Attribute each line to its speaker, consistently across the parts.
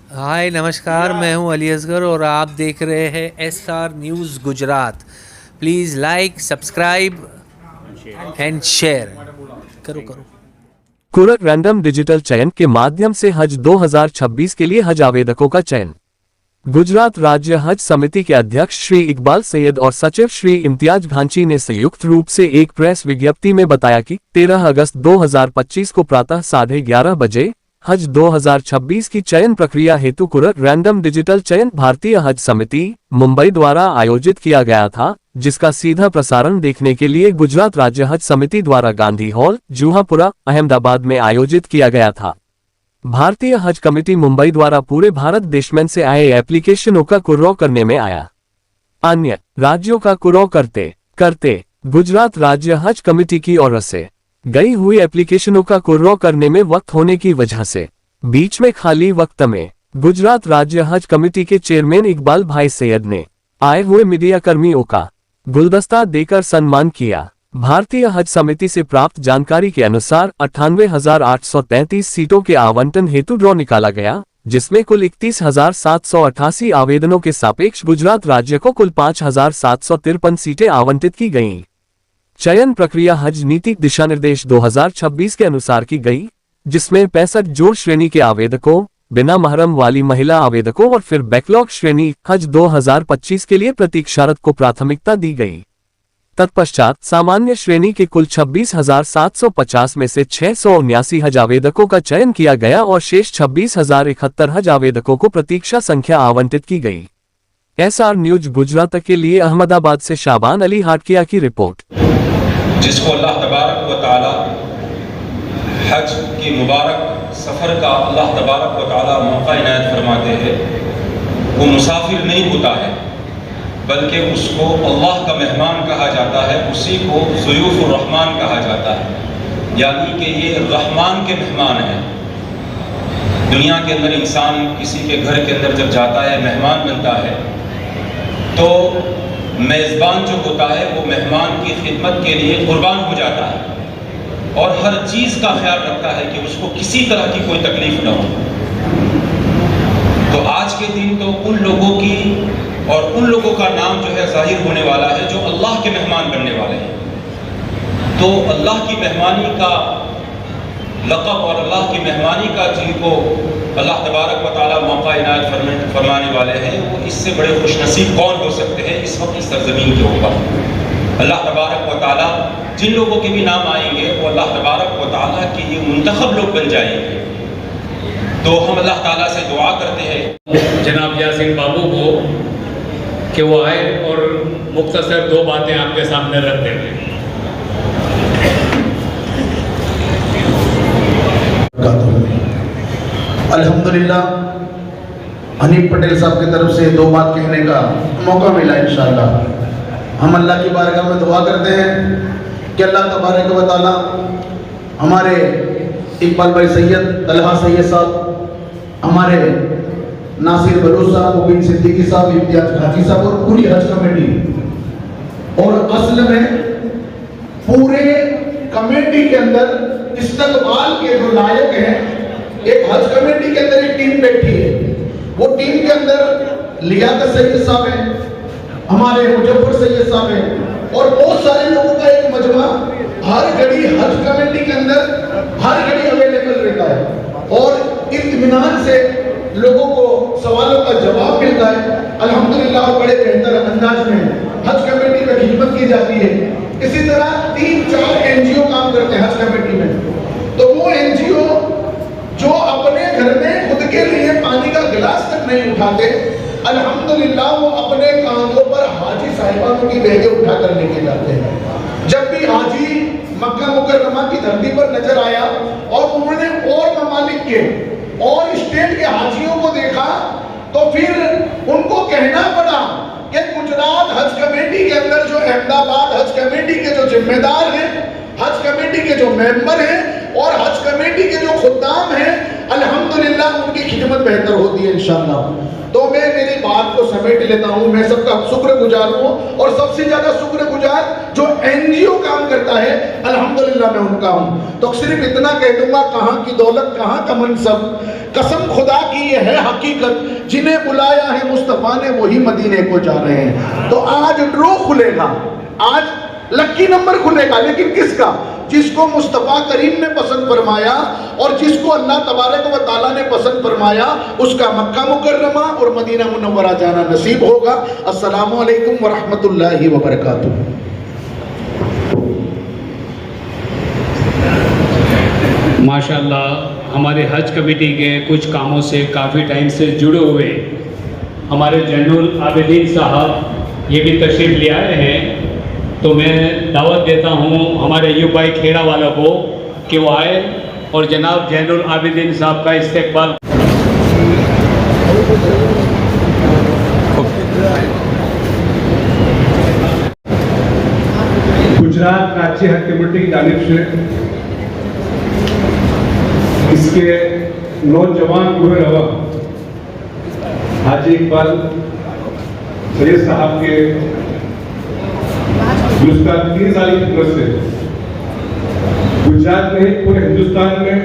Speaker 1: हाय नमस्कार, मैं हूं अली असगर और आप देख रहे हैं SR news Gujarat. Please like, subscribe and share करो करो।
Speaker 2: कुरक रैंडम डिजिटल चयन के माध्यम से हज 2026 के लिए हज आवेदकों का चयन। गुजरात राज्य हज समिति के अध्यक्ष श्री इकबाल सैयद और सचिव श्री इम्तियाज भांची ने संयुक्त रूप से एक प्रेस विज्ञप्ति में बताया कि 13 अगस्त 2025 को प्रातः 11:30 बजे हज 2026 की चयन प्रक्रिया हेतु कुरक रैंडम डिजिटल चयन भारतीय हज समिति मुंबई द्वारा आयोजित किया गया था, जिसका सीधा प्रसारण देखने के लिए गुजरात राज्य हज समिति द्वारा गांधी हॉल, जुहापुरा, अहमदाबाद में आयोजित किया गया था। भारतीय हज कमेटी मुंबई द्वारा पूरे भारत देश में से आए एप्लीकेशनों का कुर्रौ करने में आया। अन्य राज्यों का कुर्रौ करते गुजरात राज्य हज कमेटी की ओर से गई हुई एप्लीकेशनों का कुर्रौ करने में वक्त होने की वजह से बीच में खाली वक्त में गुजरात राज्य हज कमेटी के चेयरमैन इकबाल भाई सैयद ने आए हुए मीडिया कर्मियों का गुलदस्ता देकर सम्मान किया। भारतीय हज समिति से प्राप्त जानकारी के अनुसार 98,833 सीटों के आवंटन हेतु ड्रॉ निकाला गया, जिसमें कुल 31,788 आवेदनों के सापेक्ष गुजरात राज्य को कुल 5,753 सीटें आवंटित की गईं। चयन प्रक्रिया हज नीति दिशा निर्देश 2026 के अनुसार की गई, जिसमें 65 जोड़ श्रेणी के आवेदकों, बिना महरम वाली महिला आवेदकों और फिर बैकलॉग श्रेणी हज 2025 के लिए प्रतीक्षारत को प्राथमिकता दी गई। तत्पश्चात सामान्य श्रेणी के कुल 26,750 में से 679 हज आवेदकों का चयन किया गया और शेष 26,071 हज आवेदकों को प्रतीक्षा संख्या आवंटित की गई। SR न्यूज गुजरात के लिए अहमदाबाद से शाबान अली हाटकिया की रिपोर्ट।
Speaker 3: जिसको अल्लाह तबारक व तआला हज की मुबारक सफ़र का अल्लाह तबारक व तआला मौका इनायत फरमाते हैं, वो मुसाफिर नहीं होता है बल्कि उसको अल्लाह का मेहमान कहा जाता है, उसी को ज़ुयूफ़ुर रहमान कहा जाता है, यानी कि ये रहमान के मेहमान हैं। दुनिया के अंदर इंसान किसी के घर के अंदर जब जाता है, मेहमान बनता है, तो मेज़बान जो होता है वो मेहमान की खिदमत के लिए कुर्बान हो जाता है और हर चीज़ का ख्याल रखता है कि उसको किसी तरह की कोई तकलीफ न हो। तो आज के दिन तो उन लोगों की और उन लोगों का नाम जो है जाहिर होने वाला है जो अल्लाह के मेहमान बनने वाले हैं। तो अल्लाह की मेहमानी का लक़ब और अल्लाह की मेहमानी का जिनको अल्लाह तबारक व तआला मौका इनायत फरमाने वाले हैं, वो इससे बड़े खुशनसीब कौन हो सकते हैं इस वक्त इस सरज़मीन के ऊपर। अल्लाह तबारक व तआला जिन लोगों के भी नाम आएंगे वो अल्लाह तबारक व तआला के ये मुंतखब लोग बन जाएंगे। तो हम अल्लाह ताला से दुआ करते हैं
Speaker 4: जनाब यासीन बाबू को कि वो आए और मुख्तसर दो बातें आपके सामने रख देंगे।
Speaker 5: अल्हम्दुलिल्लाह हनीफ पटेल साहब की तरफ से दो बात कहने का मौका मिला। इंशाअल्लाह हम अल्लाह की बारगाह में दुआ करते हैं कि अल्लाह तबारक व तआला हमारे इकबाल भाई सैयद, तलहा सैयद साहब, हमारे नासिर बलूच साहब, मुबीन सिद्दीकी साहब, इम्तियाज भांची साहब और पूरी हज कमेटी और असल में पूरे कमेटी के अंदर इस्तकबाल के जो नायक हैं, एक हज कमेटी के अंदर एक टीम बैठी है, वो टीम के अंदर लियाकत सैयद साहब हैं, हमारे मुजफ्फर सैयद साहब हैं और बहुत सारे लोगों का एक मजमा हर घड़ी हज कमेटी के अंदर हर घड़ी अवेलेबल रहता है और इत्मीनान से लोगों को सवालों का जवाब मिलता है। अल्हम्दुलिल्लाह बड़े बेहतर अंदाज में हज कमेटी में खिदमत की जाती है। इसी तरह 3-4 NGO काम करते हैं हज कमेटी में। तो वो NGO जो अपने घर में खुद के लिए पानी का गिलास तक नहीं उठाते, अल्हम्दुलिल्लाह वो अपने कांधों पर हाजी साहिबानों की बैगें उठा कर लेके जाते हैं। जब भी हाजी मक्का मुकर्रमा की धरती पर नजर आया और उन्होंने और ममालिक के और स्टेट के हाजियों को देखा, तो फिर उनको कहना पड़ा कि गुजरात हज कमेटी के अंदर जो अहमदाबाद हज कमेटी के जो जिम्मेदार हैं, हज कमेटी के जो मेंबर हैं और हज कमेटी के जो खुद्दाम हैं अल्हम्दुलिल्लाह उनकी खिदमत बेहतर होती है इंशाअल्लाह। तो मैं मेरी बात को समेट लेता हूँ। मैं सबका शुक्रगुजार हूँ और सबसे ज्यादा शुक्रगुजार जो एनजीओ काम करता है अल्हम्दुलिल्लाह मैं उनका हूँ। तो सिर्फ इतना कह दूंगा, कहाँ की दौलत कहाँ का मनसब, कसम खुदा की ये है हकीकत, जिन्हें बुलाया है मुस्तफा ने वही मदीने को जा रहे हैं। तो आज ड्रॉ खुलेगा, आज लकी नंबर खुलेगा, लेकिन किसका? जिसको मुस्तफा करीम ने पसंद फरमाया और जिसको अल्लाह तबारक व तआला ने पसंद फरमाया उसका मक्का मुकर्रमा और मदीना मुनव्वरा जाना नसीब होगा। अस्सलामु अलैकुम व रहमतुल्लाहि व बरकातुहू।
Speaker 4: माशाल्लाह हमारे हज कमेटी के कुछ कामों से काफ़ी टाइम से जुड़े हुए हमारे जैनुल आबिदीन साहब ये भी तशरीफ़ ले आए हैं। तो मैं दावत देता हूँ हमारे अय्यूब भाई खेड़ा वालों को कि वो आए और जनाब जैनुल आबिदीन साहब का इस्तेकबाल।
Speaker 6: गुजरात राज्य हज कमेटी की जानिब से इसके नौजवान गुरु रवा हाजी इकबाल सैयद साहब के गुज़श्ता 3 साल की खिदमत से गुजरात में पूरे हिंदुस्तान में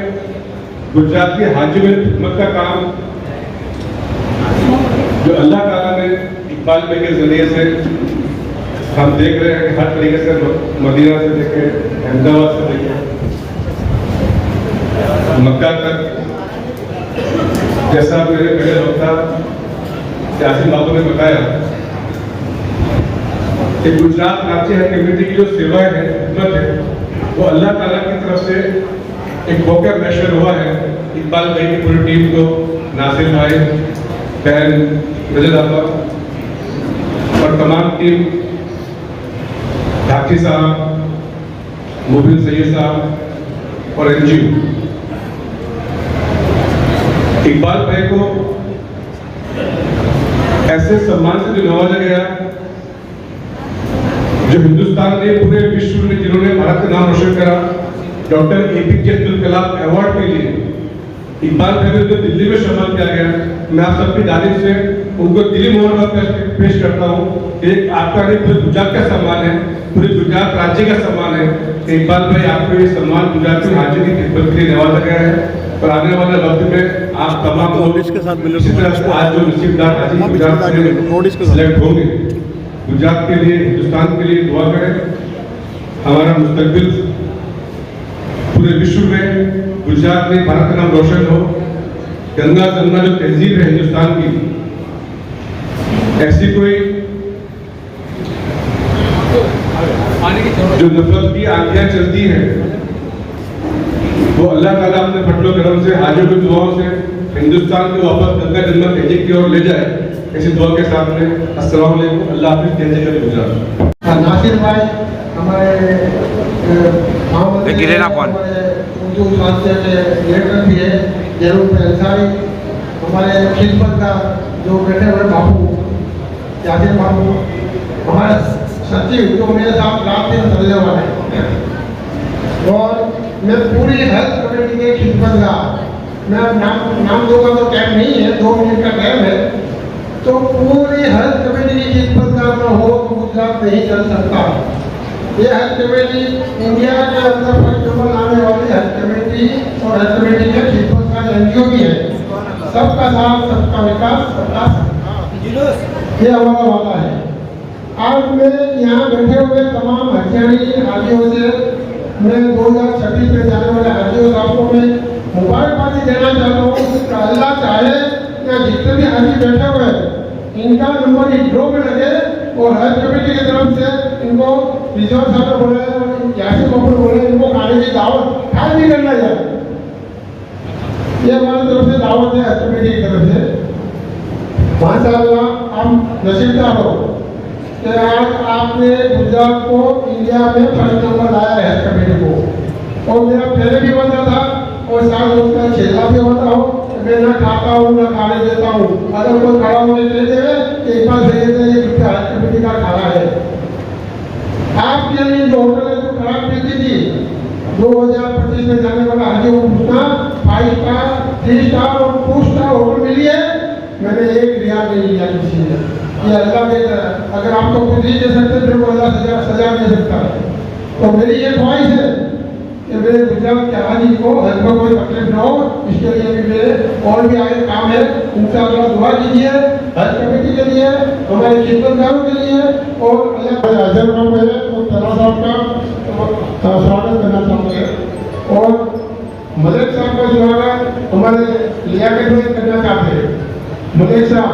Speaker 6: गुजरात के हाजियों में खिदमत का काम जो अल्लाह ताला ने इकबाल भाई के जरिए से हम देख रहे हैं कि हर तरीके से मदीना से देखे, अहमदाबाद से देखे, मक्का तक, जैसा मेरे पहले वक्ता यासीन बाबू ने बताया कि गुजरात राज्य हज कमेटी की जो सेवाएं है, खिदमत है, वो अल्लाह ताला की तरफ से एक मौका मैशर हुआ है। इकबाल भाई की पूरी टीम को, नासिर भाई, बहन रजत आपा और तमाम टीम, ढाकी साहब, मुबिन सैयद साहब और एनजीओ, इकबाल भाई को ऐसे सम्मान से जो नवाजा गया जो हिंदुस्तान ने पूरे विश्व में जिन्होंने भारत का नाम रोशन करा, doctor APJ Abdul Kalam award के लिए इकबाल भाई को दिल्ली में सम्मान किया गया। मैं आप सबकी जानिब से उनको दिली मुबारकबाद पेश करता हूँ। एक आपका नहीं पूरे गुजरात का सम्मान है, पूरे गुजरात राज्य का सम्मान है। इकबाल भाई आपको ये सम्मान गुजरात के राज्य की खिदमत के लिए नवाजा गया है और आने वाले वक्त में आप तमाम लोग इसी तरह से आज जो नसीबदार हाजी गुजरात से सिलेक्ट होंगे, गुजरात के लिए, हिंदुस्तान के लिए दुआ करें। हमारा मुस्तकबिल पूरे विश्व में गुजरात में भारत का नाम रोशन हो। गंगा जमुना जो तहजीब है हिंदुस्तान की, ऐसी कोई जो नफरत की आंधियां चलती हैं वो अल्लाह ताला अपने फटलो करम से, हाजियों की दुआओं से हिंदुस्तान को वापस गंगा जमुना तहजीब की ओर ले जाए, ऐसी दुआ के साथ में अस्सलाम वालेकुम, अल्लाह हाफिज़, जय जय गुजरात।
Speaker 7: नासिर भाई हमारे उर्दू साहित्य के लेखक भी है, जरूर अंसारी, हमारे खिदमत का जो बैठे हुए बाबू यासिन बाबू, हमारे सचिव जो मेरे साथ रात दिन चलने वाले हैं, और मैं पूरी हज कमेटी के खिदमत का, मैं नाम दूंगा तो टाइम नहीं है, 2 मिनट का टाइम है, तो पूरी हज कमेटी की खिदमत का न हो तो गुजरात नहीं चल सकता। ये हज कमेटी इंडिया के अंदर फर्स्ट नंबर आने वाली हज कमेटी और हज कमेटी के खिदमत का एनजीओ भी है। सबका साथ, सबका विकास, सबका ये हमारा वादा है। आज मैं यहाँ बैठे हुए तमाम हजियानी हाजियों से मैं 2026 में जाने वाले हाजियों साहब को मैं मुबारकबादी देना चाहता हूँ कि अल्लाह चाहे या जितने भी हाजी बैठे हुए इनका नंबर एक ड्रॉ में लगे और हज कमेटी की तरफ से इनको रिजर्व साहब बोले, यासिन बाबू बोले, इनको खाने की दावत खाए नहीं करना जाए। ये हमारी तरफ से दावत है हज कमेटी की तरफ से। माशाअल्लाह आप नसीबदार हो कि आज आपने गुजरात को इंडिया में फर्स्ट नंबर लाया है हज कमेटी को, और मेरा पहले भी वादा था और साथ उसका छेला भी वादा हो, मैं ना खाता हूँ ना खाने देता हूँ। अगर कोई खड़ा होने दे दे कि एक बार सही है, ये हज कमेटी का खाना है। आपके लिए जो होटल है जो खराब बेची थी 2025 में जाने वाला हाजियों को पूछना 5 स्टार 3 स्टार और 2 स्टार होटल मिली है, मैंने 1 रियाल नहीं लिया किसी ने। ये अल्लाह के अगर आपको कुछ नहीं दे सकते फिर वो अल्लाह सजा दे सकता है। तो मेरी ये ख्वाहिश है कि मेरे गुजरात के हाजी को हज में कोई तकलीफ न हो, इसके लिए भी मेरे और भी आगे काम है। इंशाअल्लाह दुआ कीजिए हज कमेटी के लिए, हमारे खिदमतगारों के लिए और अल्लाह अजर में तो तला साहब का स्वागत करना चाहते हैं और मलिक साहब का स्वागत हमारे लियाकत में करना चाहते हैं। मलिक साहब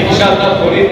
Speaker 4: इंशाअल्लाह थोड़ी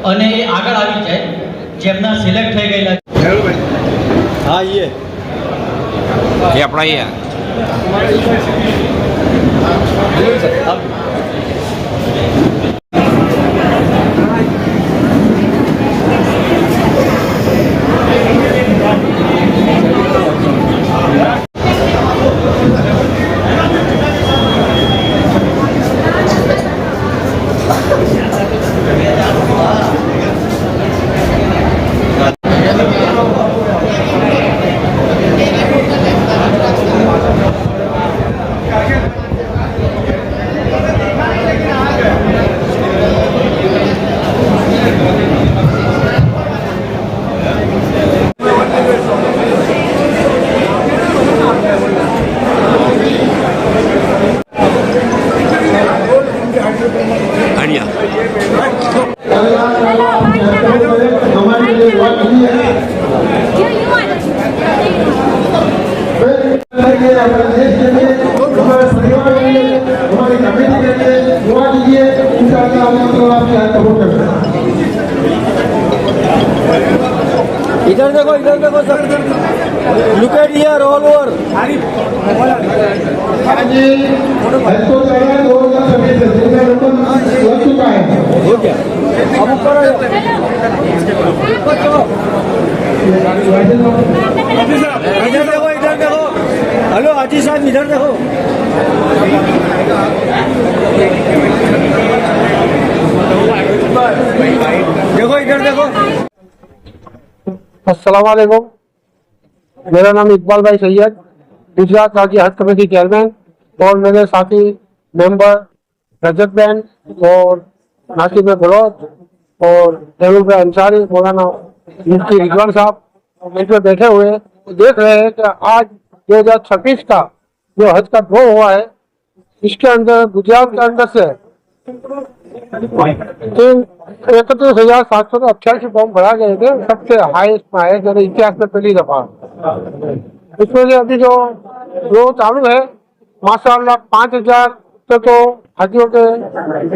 Speaker 8: અને એ આગળ આવી જાય જેમના સિલેક્ટ થઈ ગયેલા
Speaker 9: हाँ ये
Speaker 1: अपना ही है।
Speaker 7: हमारे लिए दुआ कीजिए हमारे देश के लिए, हमारे परिवार के लिए, हमारी कमेटी के लिए दुआ कीजिए। इंशाअल्लाह अल्लाह आपकी हाथ कबूल करता है।
Speaker 9: इधर देखो sir, look at here all over.
Speaker 7: आज इसको चढ़ा 2026 जिसका रोपण लग चुका है।
Speaker 9: हो गया अब ऊपर इधर देखो। हेलो हाजी साहब इधर देखो। देखो इधर देखो।
Speaker 7: अस्सलाम वालेकुम, मेरा नाम इकबाल भाई सैयद, गुजरात राज्य हज कमेटी चेयरमैन और मेरे साथी मेंबर रजत बैन और नासिर में बलोच और देवल भाई अंसारी, मौलाना मुफ्ती रिजवान साहब मिल पर बैठे हुए देख रहे हैं कि आज 2026 का जो हज का ड्रॉ हुआ है, इसके अंदर गुजरात के अंदर से 31,788 फॉर्म भरा गए थे, सबसे हाईएस्ट में है, यानी इतिहास में पहली दफा। इसमें अभी जो ड्रॉ चालू है, माशाअल्लाह 5,000 से तो हाजियों के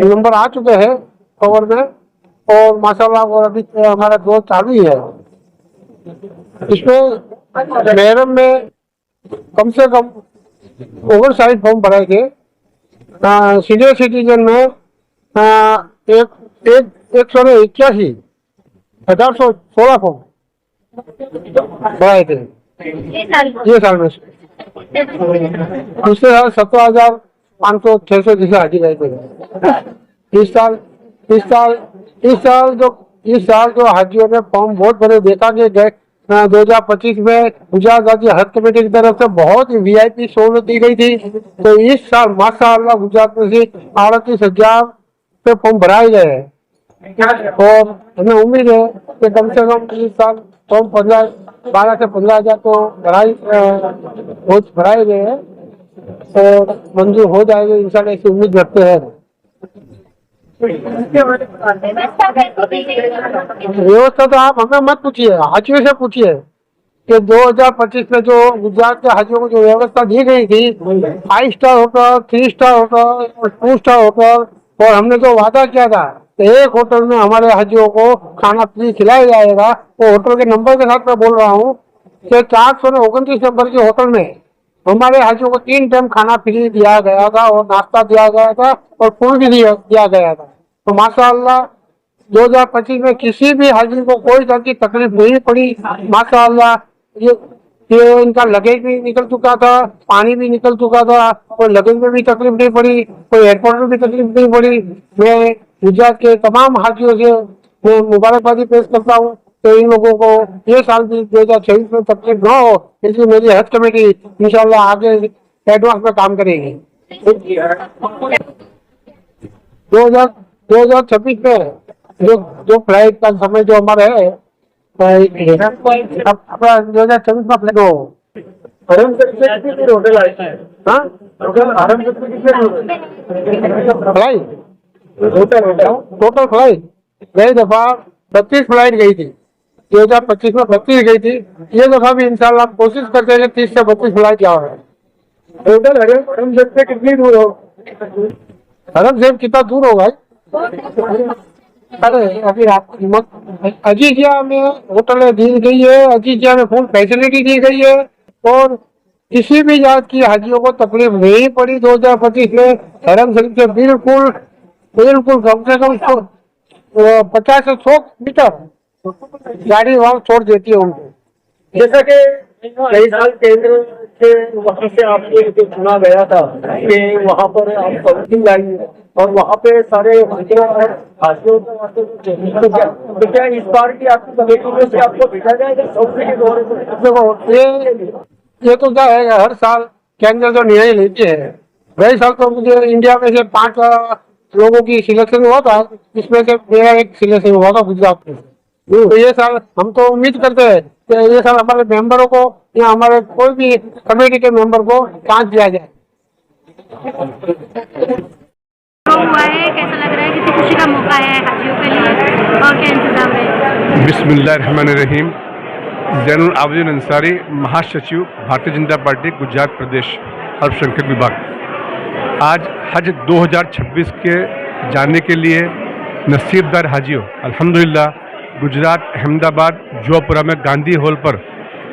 Speaker 7: नंबर आ चुके हैं कवर में और माशाअल्लाह और अभी हमारा ड्रॉ चालू ही है। इसमें महरम में कम से कम 59 फॉर्म भराए गए। सीनियर सिटीजन में 181,1816 फॉर्म भराए थे ये साल में। दूसरे साल 17,500-600 जैसे हाजी गए थे। इस साल जो हाजियों ने फॉर्म बहुत बड़े देखा कि 2025 में गुजरात राज्य हज कमेटी की तरफ से बहुत ही VIP सहूलत दी गई थी। तो इस साल माशाअल्लाह गुजरात में से 38,000 पे फॉर्म भराए गए हैं और हमें उम्मीद है कि कम से कम इस साल फॉर्म 12 से 15,000 तो भराए गए हैं और मंजूर हो जाएंगे इंशाल्लाह, ऐसी उम्मीद रखते हैं। व्यवस्था तो आप हमें मत पूछिए, हाजियों से पूछिए कि 2025 में जो गुजरात के हाजियों को जो व्यवस्था दी गई थी, 5 star hotel, 3 star hotel, 2 star hotel, और हमने जो वादा किया था एक होटल में हमारे हाजियों को खाना फ्री खिलाया जाएगा, वो होटल के नंबर के साथ मैं बोल रहा हूँ कि 429 नंबर के होटल में हमारे हाजियों को 3 टाइम खाना फ्री दिया गया था और नाश्ता दिया गया था और फूल भी दिया गया था। तो माशाअल्लाह 2025 में किसी भी हाजी को कोई तरह की तकलीफ नहीं पड़ी। माशाअल्लाह ये इनका लगेज भी निकल चुका था, पानी भी निकल चुका था, कोई लगेज में भी तकलीफ नहीं पड़ी, कोई एयरपोर्ट में भी तकलीफ नहीं पड़ी। मैं गुजरात के तमाम हाजियों से मैं मुबारकबादी पेश करता हूँ तो इन लोगों को ये साल भी 2026 में तकलीफ न हो, इसलिए मेरी हज कमेटी इंशाल्लाह आगे एडवांस में काम करेगी। 2026 में जो फ्लाइट का समय जो हमारा है अपना 2026 में फ्लाइट हो होटल फ्लाइट टोटल फ्लाइट गई दफा 32 फ्लाइट गई थी, 2025 में 32 गई थी। ये दफा भी इंशाल्लाह हम कोशिश करते हैं कि 30 से 32 फ्लाइट क्या है। टोटल हरमशेख से कितनी दूर हो? हरमशेख कितना दूर होगा? अरे अभी आपको अजीजिया में होटल दी गई है, अजीजिया में फुल फैसिलिटी दी गई है और किसी भी जात की हाजियों को तकलीफ नहीं पड़ी। 2025 में हरमशेख से बिल्कुल कम से कम 50 से 100 मीटर गाड़ी वहाँ छोड़ देती है उनको।
Speaker 9: जैसा कि कई साल केंद्र से वहाँ से आपको चुना गया था कि वहाँ पर आप कमेटी लाइए और वहाँ पे सारे हाजियों तो क्या इस बार की आपकी कमेटी में से आपको भेजा जाएगा?
Speaker 7: देखो ये तो क्या है, हर साल केंद्र जो निर्णय लेते हैं, गए साल तो मुझे इंडिया में से 5 लोगों की सिलेक्शन हुआ था, इसमें से मेरा एक सिलेक्शन हुआ था गुजरात में। तो ये साल हम तो उम्मीद करते हैं कि ये साल हमारे मेंबरों को या हमारे कोई भी कमेटी के मेंबर को चांस दिया जाए।
Speaker 10: हुआ है, कैसा लग रहा है? कितनी खुशी का मौका है हाजियों के लिए और क्या इंतजाम है?
Speaker 6: बिस्मिल्लाहिर्रहमानिर्रहीम। जैनुल आबिदीन अंसारी, महासचिव भारतीय जनता पार्टी गुजरात प्रदेश अल्पसंख्यक विभाग। आज हज 2026 के जाने के लिए नसीबदार हाजियों अल्हम्दुलिल्लाह गुजरात अहमदाबाद जौपुरा में गांधी हॉल पर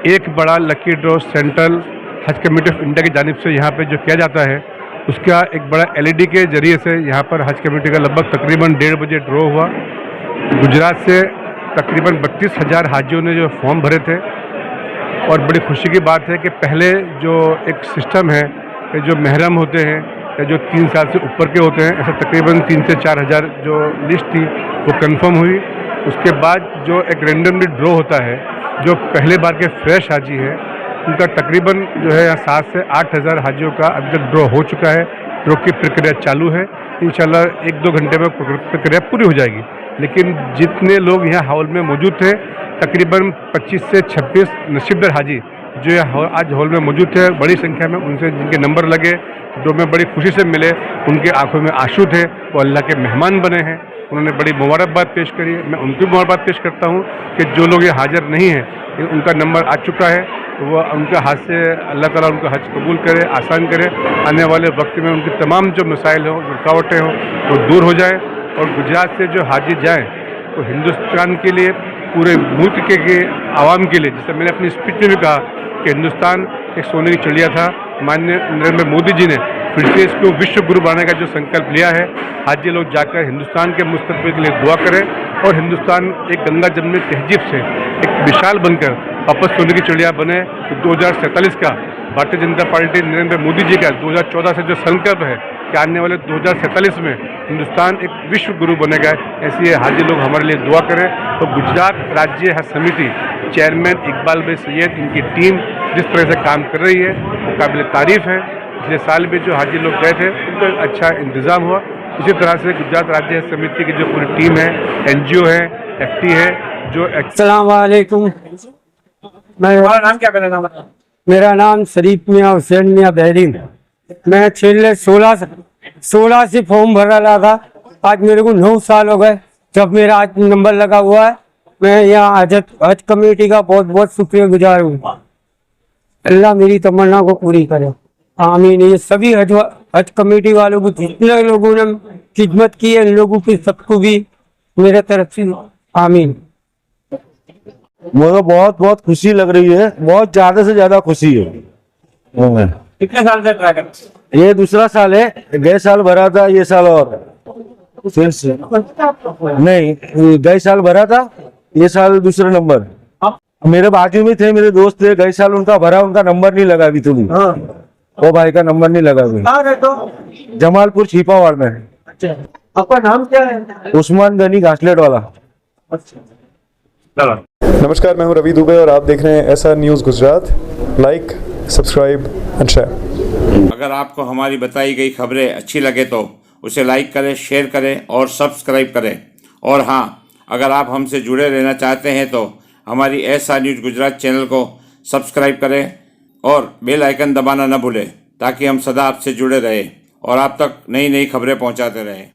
Speaker 6: एक बड़ा लकी ड्रॉ सेंट्रल हज कमेटी ऑफ इंडिया की जानिब से यहाँ पे जो किया जाता है उसका एक बड़ा LED के जरिए से यहाँ पर हज कमेटी का लगभग तकरीबन 1:30 बजे ड्रॉ हुआ। गुजरात से तकरीबन 32,000 हाजियों ने जो फॉर्म भरे थे और बड़ी खुशी की बात है कि पहले जो एक सिस्टम है कि जो महरम होते हैं या जो 3 साल से ऊपर के होते हैं, ऐसा तकरीबन 3 से 4,000 जो लिस्ट थी वो कंफर्म हुई। उसके बाद जो एक रेंडमली ड्रॉ होता है, जो पहले बार के फ्रेश हाजी है उनका तकरीबन जो है 7 से 8,000 हाजियों का अभी तक ड्रॉ हो चुका है। ड्रॉ की प्रक्रिया चालू है, इंशाल्लाह 1-2 घंटे में प्रक्रिया पूरी हो जाएगी। लेकिन जितने लोग यहाँ हॉल में मौजूद थे तकरीबन 25 से 26 नसीबदार हाजी जो आज हॉल में मौजूद थे, बड़ी संख्या में उनसे जिनके नंबर लगे जो में बड़ी खुशी से मिले, उनके आंखों में आंसू थे, वो अल्लाह के मेहमान बने हैं। उन्होंने बड़ी मुबारकबाद पेश करी। मैं उनकी मुबारकबाद पेश करता हूँ कि जो लोग ये हाजिर नहीं हैं उनका नंबर आ चुका है, वो उनके हाथ से अल्लाह ताला उनका हज कबूल करे, आसान करे। आने वाले वक्त में उनकी तमाम जो मसाइल हों, रुकावटें हों, वो दूर हो जाए और गुजरात से जो हाजी जाएँ तो हिंदुस्तान के लिए, पूरे मुल्क के आवाम के लिए, जैसे मैंने अपनी स्पीच में भी कहा कि हिंदुस्तान एक सोने की चिड़िया था। माननीय नरेंद्र मोदी जी ने फिर से इसको विश्व गुरु बनाने का जो संकल्प लिया है, हाजी लोग जाकर हिंदुस्तान के मुस्तकबिल के लिए दुआ करें और हिंदुस्तान एक गंगा जमुनी तहजीब से एक विशाल बनकर वापस सोने की चिड़िया बने। तो 2047 का भारतीय जनता पार्टी नरेंद्र मोदी जी का 2014 से जो संकल्प है कि आने वाले 2047 में हिंदुस्तान एक विश्व गुरु बनेगा, ऐसी हाजी लोग हमारे लिए दुआ करें। तो गुजरात राज्य हज समिति चेयरमैन इकबाल भाई सैयद, इनकी टीम जिस तरह से काम कर रही है वो काबिल तारीफ है। पिछले साल भी जो हाजी लोग गए थे उनका अच्छा इंतज़ाम हुआ। इसी तरह से गुजरात राज्य हज समिति की जो पूरी टीम है, NGO है, FT है, जो
Speaker 9: अस्सलाम वालेकुम। मेरा नाम क्या नाम है? मेरा नाम शरीफ मियाँ हुसैन मियाँ बहरीन। मैं पिछले 16 से फॉर्म भर रहा था। आज मेरे को 9 साल हो गए जब मेरा आज नंबर लगा हुआ है। मैं यहाँ हज कमेटी का बहुत बहुत शुक्रगुजार हूँ। अल्लाह मेरी तमन्ना को पूरी करे, आमीन। ये सभी हज कमेटी वालों को जितने लोगों ने खिदमत की है, इन लोगों की सबको भी मेरे तरफ से आमीन।
Speaker 11: मुझे बहुत बहुत खुशी लग रही है, बहुत ज्यादा से ज्यादा खुशी है।
Speaker 9: कितने साल से ट्राई कर?
Speaker 11: ये दूसरा साल है, गए साल भरा था, ये साल और नहीं, गए साल भरा था, ये साल दूसरा नंबर। मेरे बाजू में थे, मेरे दोस्त थे, गए साल उनका भरा, उनका नंबर नहीं लगा अभी। तुम वो भाई का नंबर नहीं लगा अभी। जमालपुर छिपावाड़ में।
Speaker 9: अच्छा, आपका नाम क्या है?
Speaker 11: उस्मान गनी घासलेट वाला।
Speaker 12: नमस्कार, मैं हूं रवि दुबे और आप देख रहे हैं SR news Gujarat. Like, subscribe and share.
Speaker 13: अगर आपको हमारी बताई गई खबरें अच्छी लगे तो उसे लाइक करें, शेयर करें और सब्सक्राइब करें। और हाँ, अगर आप हमसे जुड़े रहना चाहते हैं तो हमारी SR न्यूज़ गुजरात चैनल को सब्सक्राइब करें और बेल आइकन दबाना न भूलें ताकि हम सदा आपसे जुड़े रहें और आप तक नई नई खबरें पहुंचाते रहें।